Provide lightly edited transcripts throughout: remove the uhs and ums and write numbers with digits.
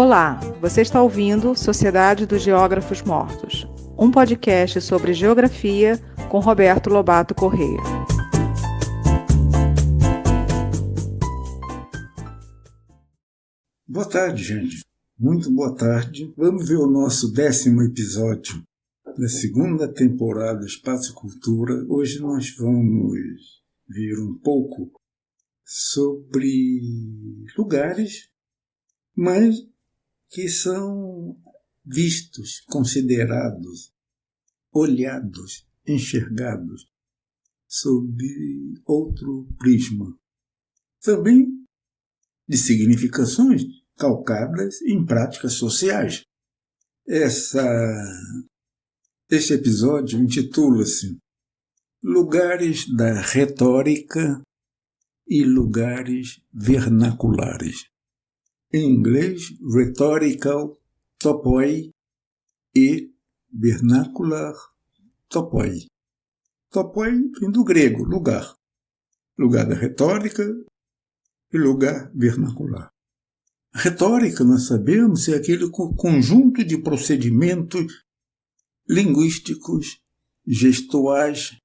Olá, você está ouvindo Sociedade dos Geógrafos Mortos, um podcast sobre geografia com Roberto Lobato Corrêa. Boa tarde, gente. Muito boa tarde. Vamos ver o nosso 10º episódio da segunda temporada Espaço Cultura. Hoje nós vamos ver um pouco sobre lugares, mas que são vistos, considerados, olhados, enxergados sob outro prisma. Também de significações calcadas em práticas sociais. Este episódio intitula-se Lugares da Retórica e Lugares Vernaculares. Em inglês, Rhetorical Topoi e Vernacular Topoi. Topoi vem do grego, lugar. Lugar da retórica e lugar vernacular. A retórica, nós sabemos, é aquele conjunto de procedimentos linguísticos, gestuais,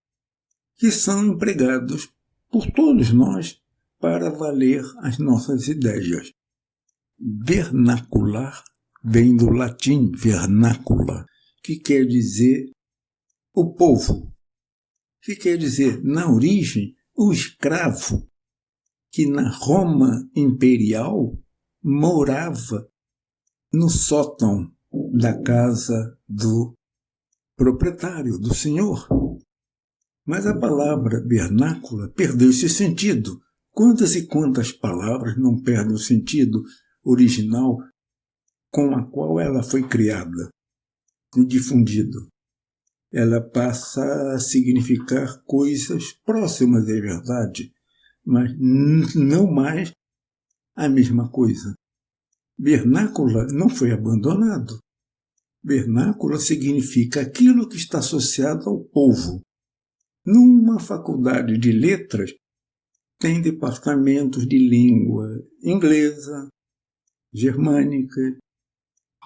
que são empregados por todos nós para valer as nossas ideias. Vernacular vem do latim vernacula, que quer dizer o povo, que quer dizer, na origem, o escravo, que na Roma imperial morava no sótão da casa do proprietário, do senhor. Mas a palavra vernácula perdeu esse sentido. Quantas e quantas palavras não perdem o sentido original com a qual ela foi criada e difundida? Ela passa a significar coisas próximas da verdade, mas não mais a mesma coisa. Vernácula não foi abandonado. Vernácula significa aquilo que está associado ao povo. Numa faculdade de letras, tem departamentos de língua inglesa, germânica,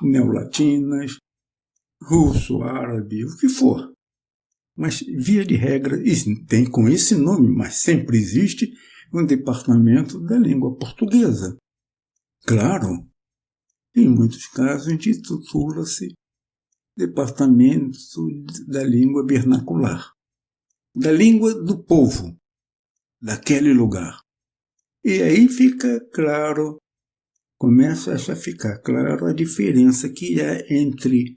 neolatinas, russo, árabe, o que for. Mas, via de regra, tem com esse nome, mas sempre existe um departamento da língua portuguesa. Claro, em muitos casos intitula-se Departamento da Língua Vernacular, da língua do povo, daquele lugar. E aí fica claro, começa a ficar claro a diferença que há entre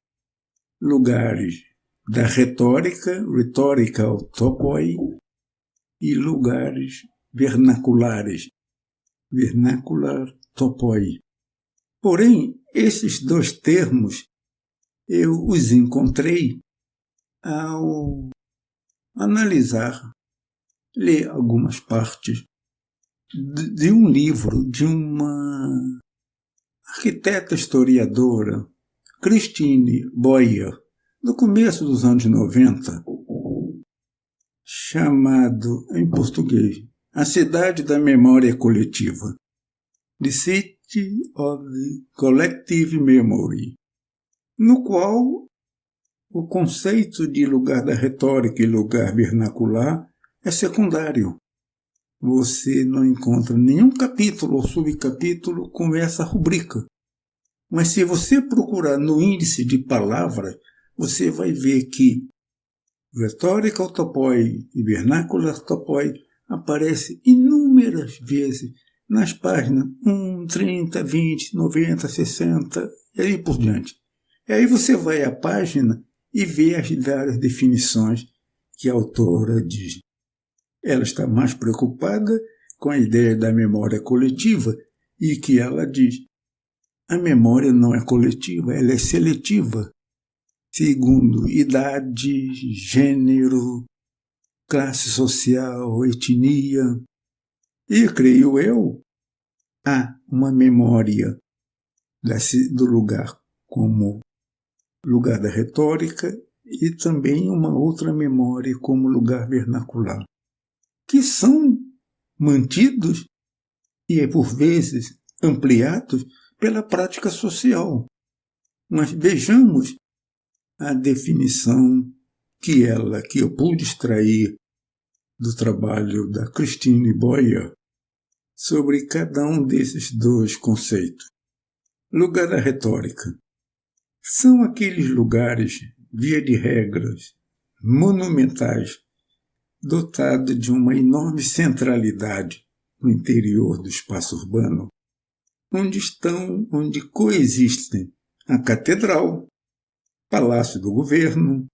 lugares da retórica, rhetorical topoi, e lugares vernaculares, vernacular topoi. Porém, esses dois termos eu os encontrei ao analisar, ler algumas partes de um livro de uma arquiteta historiadora, Christine Boyer, no começo dos anos 90, chamado, em português, A Cidade da Memória Coletiva, The City of Collective Memory, no qual o conceito de lugar da retórica e lugar vernacular é secundário. Você não encontra nenhum capítulo ou subcapítulo com essa rubrica. Mas se você procurar no índice de palavras, você vai ver que Rhetorical Topoi e Vernacular Topoi aparece inúmeras vezes nas páginas 1, 30, 20, 90, 60 e aí por diante. E aí você vai à página e vê as várias definições que a autora diz. Ela está mais preocupada com a ideia da memória coletiva e que ela diz: a memória não é coletiva, ela é seletiva, segundo idade, gênero, classe social, etnia. E, creio eu, há uma memória do lugar como lugar da retórica e também uma outra memória como lugar vernacular, que são mantidos e, por vezes, ampliados pela prática social. Mas vejamos a definição que eu pude extrair do trabalho da Christine Boyer sobre cada um desses dois conceitos. Lugar da retórica. São aqueles lugares, via de regras, monumentais, dotados de uma enorme centralidade no interior do espaço urbano, onde coexistem a catedral, palácio do governo,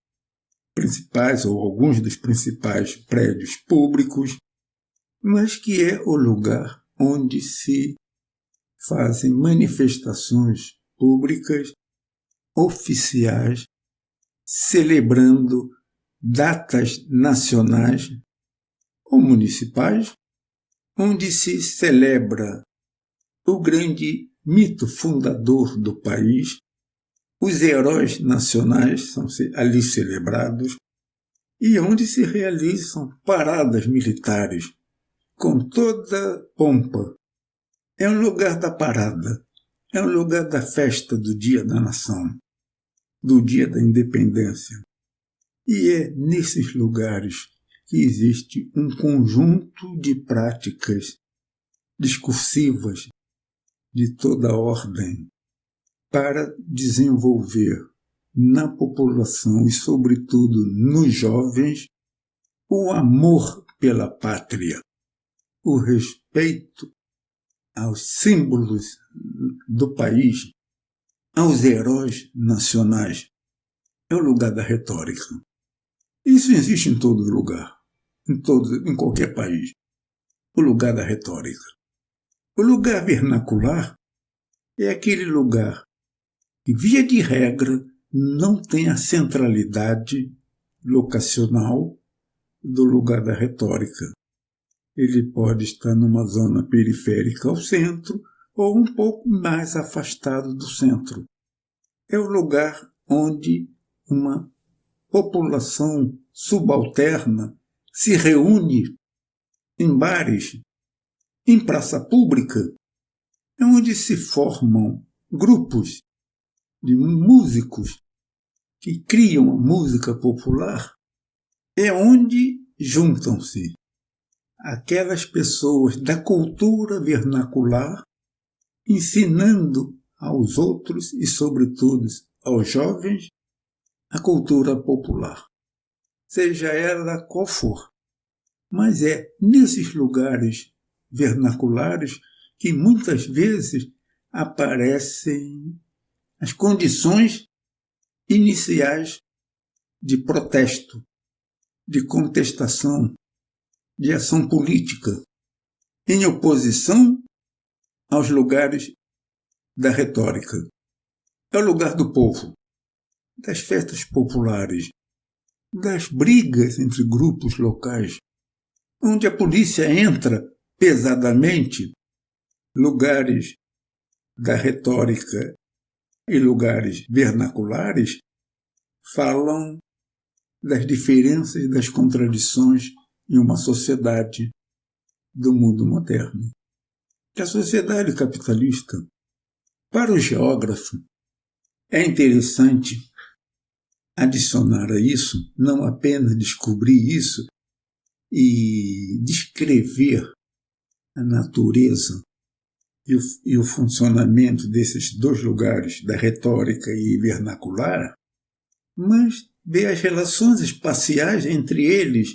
principais ou alguns dos principais prédios públicos, mas que é o lugar onde se fazem manifestações públicas, oficiais, celebrando datas nacionais ou municipais, onde se celebra o grande mito fundador do país. Os heróis nacionais são ali celebrados e onde se realizam paradas militares com toda pompa. É um lugar da parada, é um lugar da festa do Dia da Nação, do Dia da Independência. E é nesses lugares que existe um conjunto de práticas discursivas de toda ordem, para desenvolver na população e, sobretudo, nos jovens, o amor pela pátria, o respeito aos símbolos do país, aos heróis nacionais. É o lugar da retórica. Isso existe em todo lugar, em qualquer país. O lugar da retórica. O lugar vernacular é aquele lugar que, via de regra, não tem a centralidade locacional do lugar da retórica. Ele pode estar numa zona periférica ao centro ou um pouco mais afastado do centro. É o lugar onde uma população subalterna se reúne em bares, em praça pública, é onde se formam grupos de músicos que criam a música popular, é onde juntam-se aquelas pessoas da cultura vernacular, ensinando aos outros e, sobretudo, aos jovens, a cultura popular, seja ela qual for. Mas é nesses lugares vernaculares que muitas vezes aparecem as condições iniciais de protesto, de contestação, de ação política, em oposição aos lugares da retórica. É o lugar do povo, das festas populares, das brigas entre grupos locais, onde a polícia entra pesadamente. Lugares da retórica e lugares vernaculares falam das diferenças e das contradições em uma sociedade do mundo moderno. A sociedade capitalista, para o geógrafo, é interessante adicionar a isso, não apenas descobrir isso e descrever a natureza e o funcionamento desses dois lugares, da retórica e vernacular, mas ver as relações espaciais entre eles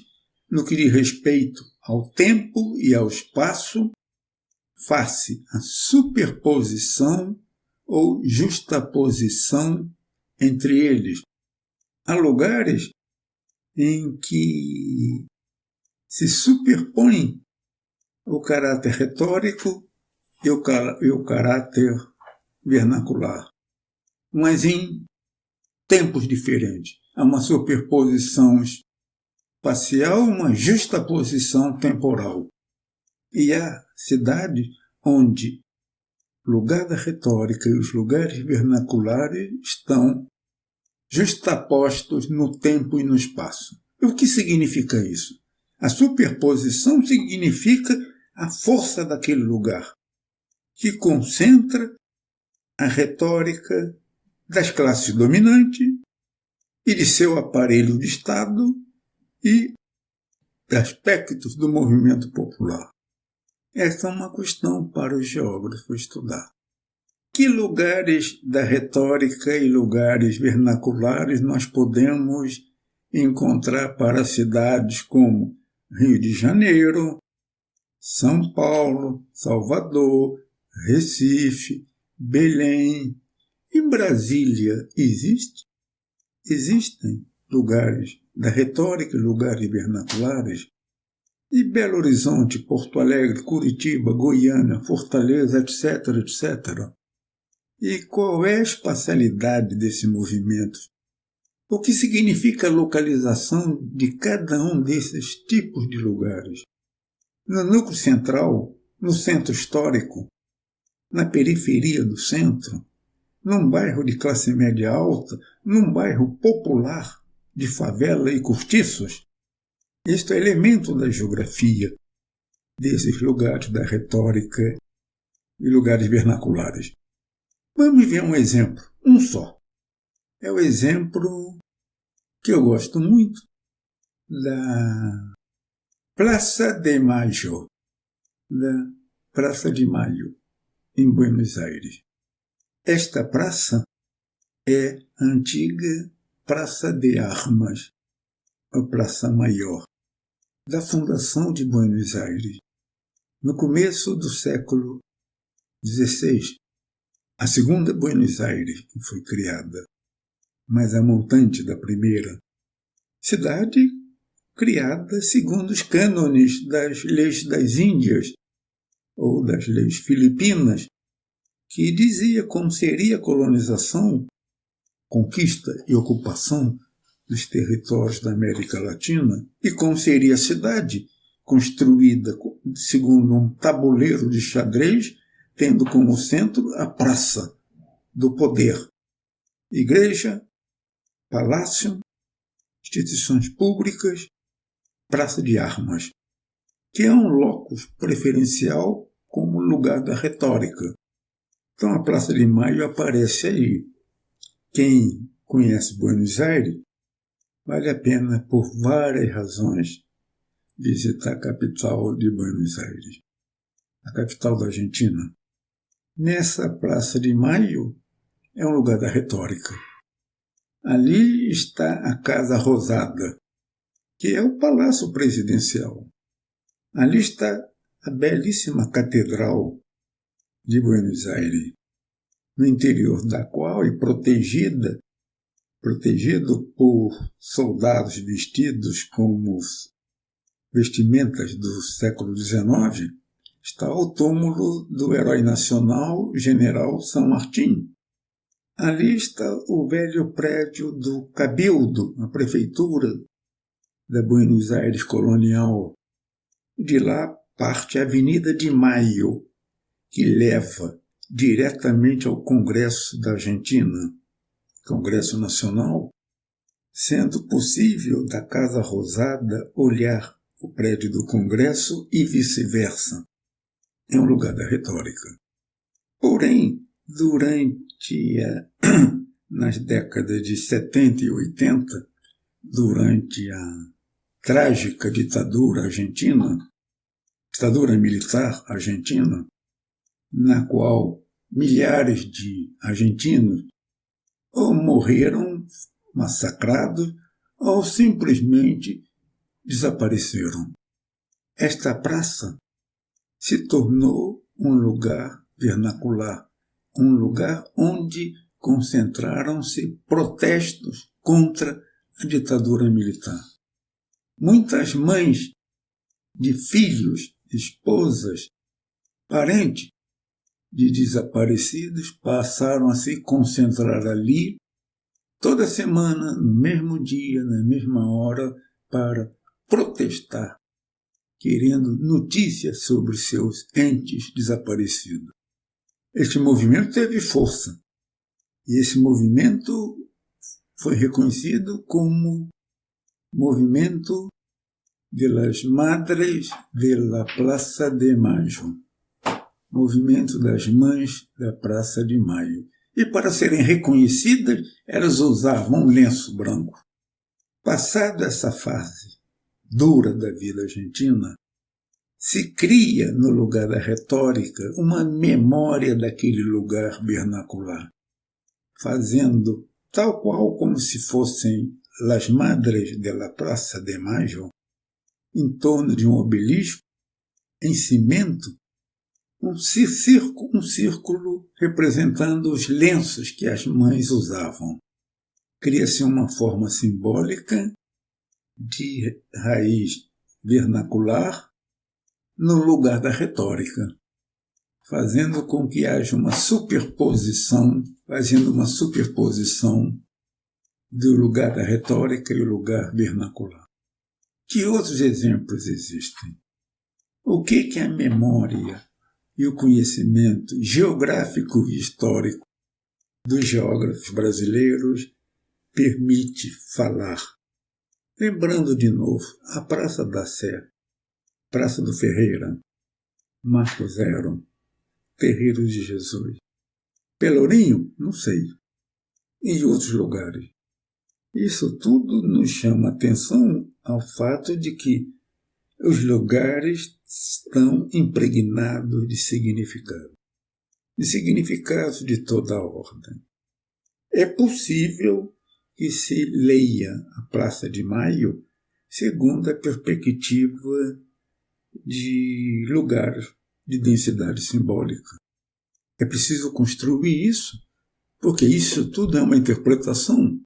no que diz respeito ao tempo e ao espaço, face à superposição ou justaposição entre eles. Há lugares em que se superpõem o caráter retórico e o caráter vernacular, mas em tempos diferentes. Há uma superposição espacial, uma justaposição temporal. E há cidades onde o lugar da retórica e os lugares vernaculares estão justapostos no tempo e no espaço. E o que significa isso? A superposição significa a força daquele lugar, que concentra a retórica das classes dominantes e de seu aparelho de Estado e aspectos do movimento popular. Esta é uma questão para o geógrafo estudar. Que lugares da retórica e lugares vernaculares nós podemos encontrar para cidades como Rio de Janeiro, São Paulo, Salvador, Recife, Belém? Em Brasília existem lugares da retórica e lugares vernaculares? E Belo Horizonte, Porto Alegre, Curitiba, Goiânia, Fortaleza, etc., etc. E qual é a espacialidade desse movimento? O que significa a localização de cada um desses tipos de lugares? No núcleo central, no centro histórico, na periferia do centro, num bairro de classe média alta, num bairro popular de favela e cortiços? Isto é elemento da geografia desses lugares da retórica e lugares vernaculares. Vamos ver um exemplo, um só. É o exemplo que eu gosto muito da Praça de Mayo, da Praça de Maio, em Buenos Aires. Esta praça é a antiga Praça de Armas, a Praça Maior, da fundação de Buenos Aires, no começo do século XVI. A segunda Buenos Aires, que foi criada, mas a montante da primeira. Cidade criada segundo os cânones das leis das Índias, ou das leis filipinas, que dizia como seria a colonização, conquista e ocupação dos territórios da América Latina, e como seria a cidade, construída segundo um tabuleiro de xadrez, tendo como centro a praça do poder, igreja, palácio, instituições públicas, praça de armas, que é um locus preferencial como lugar da retórica. Então a Praça de Maio aparece aí. Quem conhece Buenos Aires, vale a pena, por várias razões, visitar a capital de Buenos Aires, a capital da Argentina. Nessa Praça de Maio é um lugar da retórica. Ali está a Casa Rosada, que é o Palácio Presidencial. Ali está a belíssima Catedral de Buenos Aires, no interior da qual, e protegido por soldados vestidos como vestimentas do século XIX, está o túmulo do herói nacional, General San Martín. Ali está o velho prédio do Cabildo, a prefeitura da Buenos Aires colonial. De lá parte a Avenida de Maio, que leva diretamente ao Congresso da Argentina, Congresso Nacional, sendo possível da Casa Rosada olhar o prédio do Congresso e vice-versa. É um lugar da retórica. Porém, nas décadas de 70 e 80, durante a trágica ditadura militar argentina, na qual milhares de argentinos ou morreram massacrados ou simplesmente desapareceram. Esta praça se tornou um lugar vernacular, um lugar onde concentraram-se protestos contra a ditadura militar. Muitas mães de filhos, esposas, parentes de desaparecidos passaram a se concentrar ali toda semana, no mesmo dia, na mesma hora, para protestar, querendo notícias sobre seus entes desaparecidos. Este movimento teve força, e esse movimento foi reconhecido como Movimento de las Madres de la Plaza de Mayo, movimento das mães da Praça de Maio. E para serem reconhecidas, elas usavam um lenço branco. Passada essa fase dura da vida argentina, se cria, no lugar da retórica, uma memória daquele lugar vernacular, fazendo, tal qual como se fossem las madres de la Praça de Mayo, em torno de um obelisco, em cimento, um círculo representando os lenços que as mães usavam. Cria-se uma forma simbólica de raiz vernacular no lugar da retórica, fazendo com que haja uma superposição, do lugar da retórica e o lugar vernacular. Que outros exemplos existem? O que a memória e o conhecimento geográfico e histórico dos geógrafos brasileiros permite falar? Lembrando de novo a Praça da Sé, Praça do Ferreira, Marco Zero, Terreiro de Jesus, Pelourinho, não sei, e outros lugares. Isso tudo nos chama atenção ao fato de que os lugares estão impregnados de significados de toda a ordem. É possível que se leia a Praça de Maio segundo a perspectiva de lugares de densidade simbólica. É preciso construir isso, porque isso tudo é uma interpretação.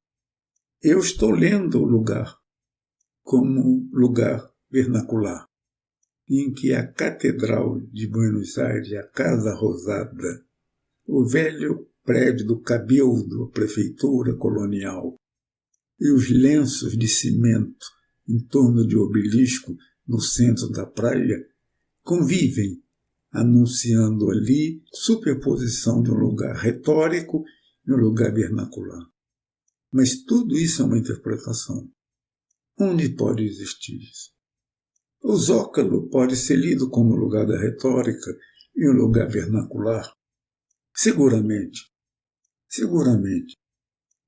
Eu estou lendo o lugar como lugar vernacular, em que a Catedral de Buenos Aires, a Casa Rosada, o velho prédio do Cabildo, a prefeitura colonial, e os lenços de cimento em torno de obelisco no centro da praia convivem, anunciando ali superposição de um lugar retórico e um lugar vernacular. Mas tudo isso é uma interpretação. Onde pode existir isso? O Zócalo pode ser lido como lugar da retórica e um lugar vernacular? Seguramente.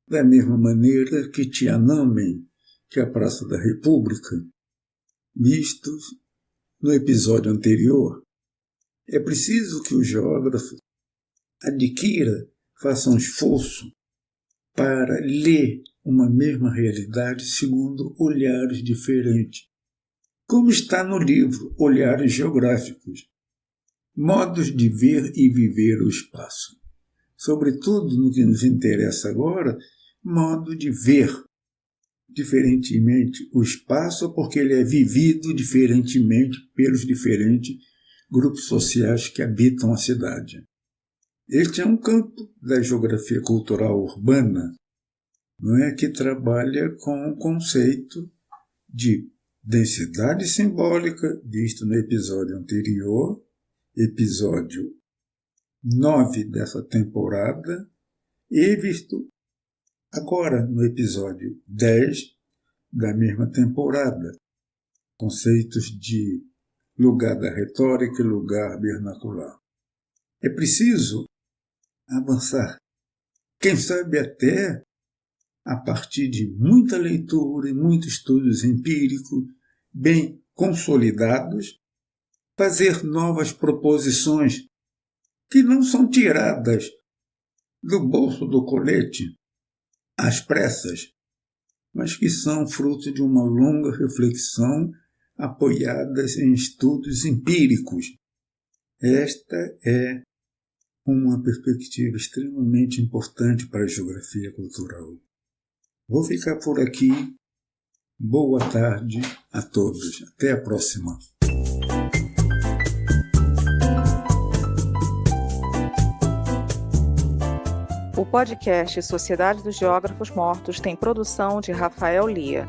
Da mesma maneira que Tiananmen, que é a Praça da República, vistos no episódio anterior, é preciso que o geógrafo faça um esforço para ler uma mesma realidade segundo olhares diferentes. Como está no livro Olhares Geográficos, modos de ver e viver o espaço. Sobretudo no que nos interessa agora, modo de ver diferentemente o espaço, porque ele é vivido diferentemente pelos diferentes grupos sociais que habitam a cidade. Este é um campo da geografia cultural urbana, não é, que trabalha com o conceito de densidade simbólica, visto no episódio anterior, episódio 9 dessa temporada, e visto agora no episódio 10 da mesma temporada, conceitos de lugar da retórica e lugar vernacular. É preciso avançar, quem sabe até a partir de muita leitura e muitos estudos empíricos bem consolidados, fazer novas proposições que não são tiradas do bolso do colete às pressas, mas que são fruto de uma longa reflexão apoiadas em estudos empíricos. Esta é uma perspectiva extremamente importante para a geografia cultural. Vou ficar por aqui. Boa tarde a todos. Até a próxima. O podcast Sociedade dos Geógrafos Mortos tem produção de Rafael Lia.